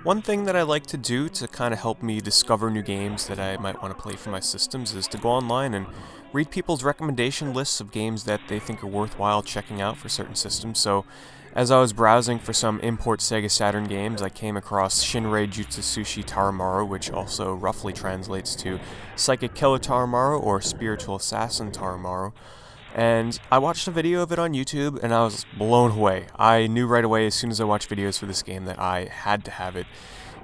One thing that I like to do to kind of help me discover new games that I might want to play for my systems is to go online and read people's recommendation lists of games that they think are worthwhile checking out for certain systems. So, as I was browsing for some import Sega Saturn games, I came across Shinrei Jusatsushi Taromaru, which also roughly translates to Psychic Killer Taromaru or Spiritual Assassin Taromaru. And I watched a video of it on YouTube and I was blown away. I knew right away as soon as I watched videos for this game that I had to have it.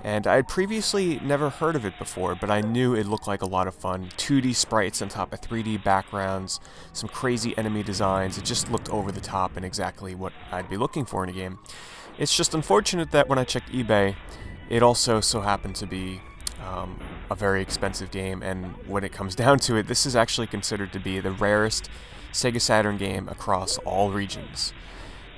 And I had previously never heard of it before, but I knew it looked like a lot of fun. 2D sprites on top of 3D backgrounds, some crazy enemy designs. It just looked over the top and exactly what I'd be looking for in a game. It's just unfortunate that when I checked eBay, it also so happened to be a very expensive game, and when it comes down to it, this is actually considered to be the rarest Sega Saturn game across all regions.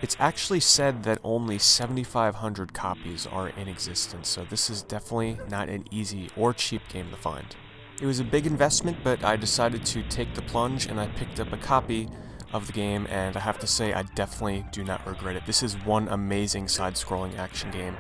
It's actually said that only 7,500 copies are in existence, so this is definitely not an easy or cheap game to find. It was a big investment, but I decided to take the plunge and I picked up a copy of the game, and I have to say I definitely do not regret it. This is one amazing side-scrolling action game.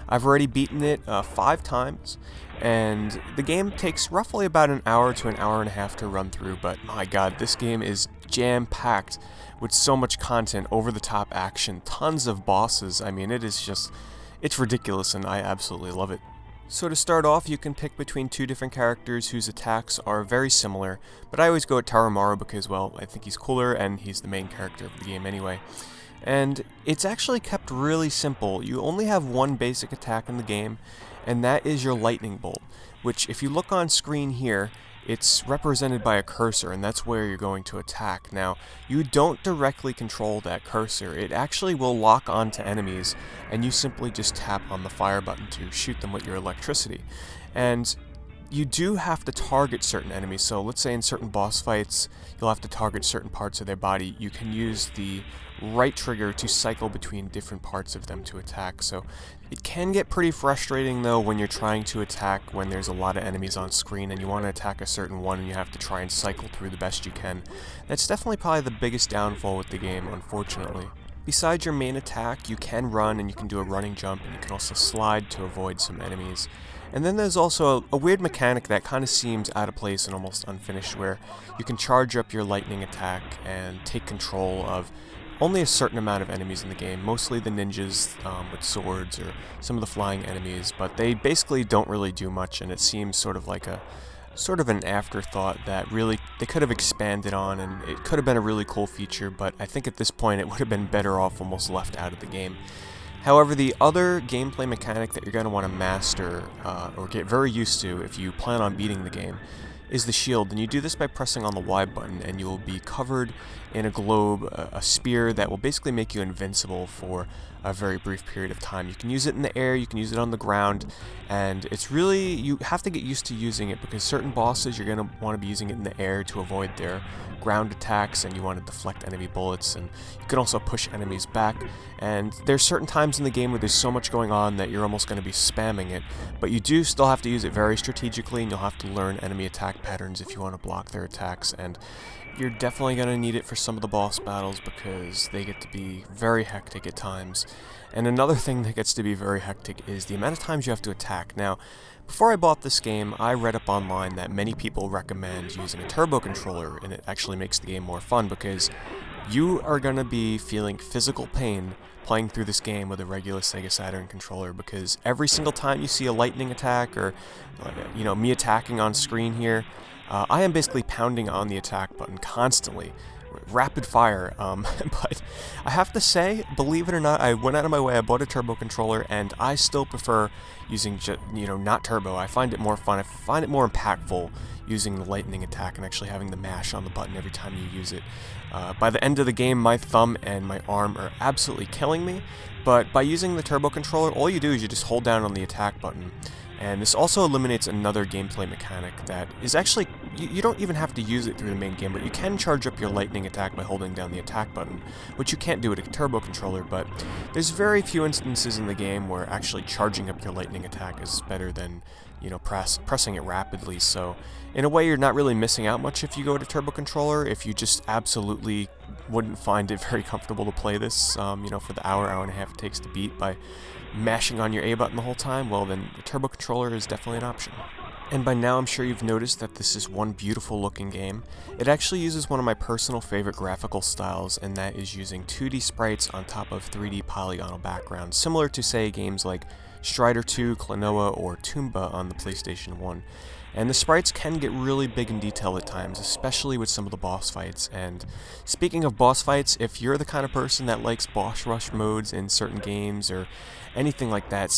I've already beaten it 5 times, and the game takes roughly about an hour to an hour and a half to run through, but my god, this game is jam-packed with so much content, over-the-top action, tons of bosses. I mean, it's ridiculous, and I absolutely love it. So to start off, you can pick between 2 different characters whose attacks are very similar, but I always go with Taroumaru because, well, I think he's cooler and he's the main character of the game anyway. And it's actually kept really simple. You only have one basic attack in the game, and that is your lightning bolt, which if you look on screen here, it's represented by a cursor, and that's where you're going to attack. Now, you don't directly control that cursor. It actually will lock onto enemies, and you simply just tap on the fire button to shoot them with your electricity. And you do have to target certain enemies, so let's say in certain boss fights, you'll have to target certain parts of their body. You can use the right trigger to cycle between different parts of them to attack, so it can get pretty frustrating though when you're trying to attack when there's a lot of enemies on screen and you want to attack a certain one and you have to try and cycle through the best you can. That's definitely probably the biggest downfall with the game, unfortunately. Besides your main attack, you can run and you can do a running jump, and you can also slide to avoid some enemies. And then there's also a weird mechanic that kind of seems out of place and almost unfinished, where you can charge up your lightning attack and take control of only a certain amount of enemies in the game, mostly the ninjas with swords or some of the flying enemies, but they basically don't really do much, and it seems sort of like an afterthought that really they could have expanded on, and it could have been a really cool feature, but I think at this point it would have been better off almost left out of the game. However, the other gameplay mechanic that you're going to want to master or get very used to if you plan on beating the game is the shield, and you do this by pressing on the Y button, and you will be covered in a globe, a spear that will basically make you invincible for a very brief period of time. You can use it in the air, you can use it on the ground, and it's really, you have to get used to using it because certain bosses you're going to want to be using it in the air to avoid their ground attacks, and you want to deflect enemy bullets, and you can also push enemies back. And there's certain times in the game where there's so much going on that you're almost going to be spamming it, but you do still have to use it very strategically, and you'll have to learn enemy attack patterns if you want to block their attacks, and you're definitely going to need it for some of the boss battles because they get to be very hectic at times. And another thing that gets to be very hectic is the amount of times you have to attack. Now, before I bought this game, I read up online that many people recommend using a turbo controller, and it actually makes the game more fun because you are going to be feeling physical pain playing through this game with a regular Sega Saturn controller, because every single time you see a lightning attack or me attacking on screen here, I am basically pounding on the attack button constantly, rapid fire, but I have to say, believe it or not, I went out of my way, I bought a turbo controller, and I still prefer using, not turbo. I find it more fun, I find it more impactful using the lightning attack and actually having the mash on the button every time you use it. By the end of the game, my thumb and my arm are absolutely killing me, but by using the turbo controller, all you do is you just hold down on the attack button. And this also eliminates another gameplay mechanic that is actually you don't even have to use it through the main game, but you can charge up your lightning attack by holding down the attack button, which you can't do with a turbo controller, but there's very few instances in the game where actually charging up your lightning attack is better than, you know, pressing it rapidly. So in a way, you're not really missing out much if you go to turbo controller. If you just absolutely wouldn't find it very comfortable to play this, you know, for the hour and a half it takes to beat by mashing on your A button the whole time, well then the turbo controller is definitely an option. And by now I'm sure you've noticed that this is one beautiful looking game. It actually uses one of my personal favorite graphical styles, and that is using 2D sprites on top of 3D polygonal backgrounds, similar to say games like Strider 2, Klonoa, or Toomba on the PlayStation 1. And the sprites can get really big in detail at times, especially with some of the boss fights. And speaking of boss fights, if you're the kind of person that likes boss rush modes in certain games or anything like that,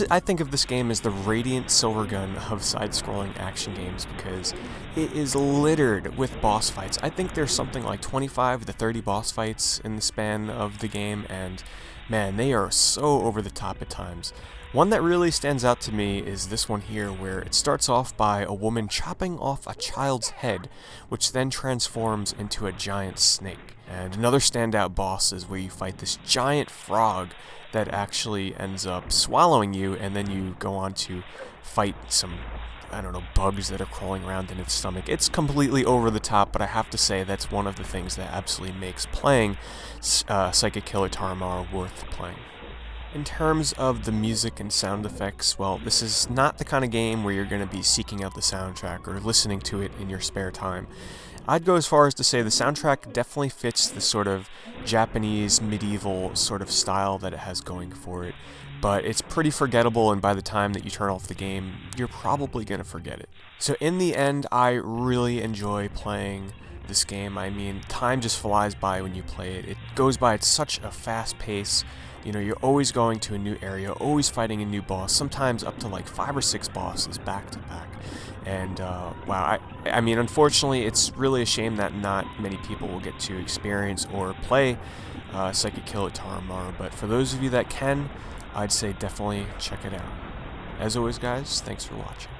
I think of this game as the radiant silvergun of side-scrolling action games, because it is littered with boss fights. I think there's something like 25 to 30 boss fights in the span of the game, and man, they are so over the top at times. One that really stands out to me is this one here, where it starts off by a woman chopping off a child's head, which then transforms into a giant snake. And another standout boss is where you fight this giant frog that actually ends up swallowing you, and then you go on to fight some, I don't know, bugs that are crawling around in its stomach. It's completely over the top, but I have to say that's one of the things that absolutely makes playing Psychic Killer Taromaru worth playing. In terms of the music and sound effects, well, this is not the kind of game where you're going to be seeking out the soundtrack or listening to it in your spare time. I'd go as far as to say the soundtrack definitely fits the sort of Japanese medieval sort of style that it has going for it, but it's pretty forgettable, and by the time that you turn off the game, you're probably going to forget it. So in the end, I really enjoy playing this game. I mean, time just flies by when you play it. It goes by at such a fast pace. You know, you're always going to a new area, always fighting a new boss, sometimes up to like 5 or 6 bosses back to back. And wow, I mean, unfortunately, it's really a shame that not many people will get to experience or play Psychic Killer Taromaru, but for those of you that can, I'd say definitely check it out. As always, guys, thanks for watching.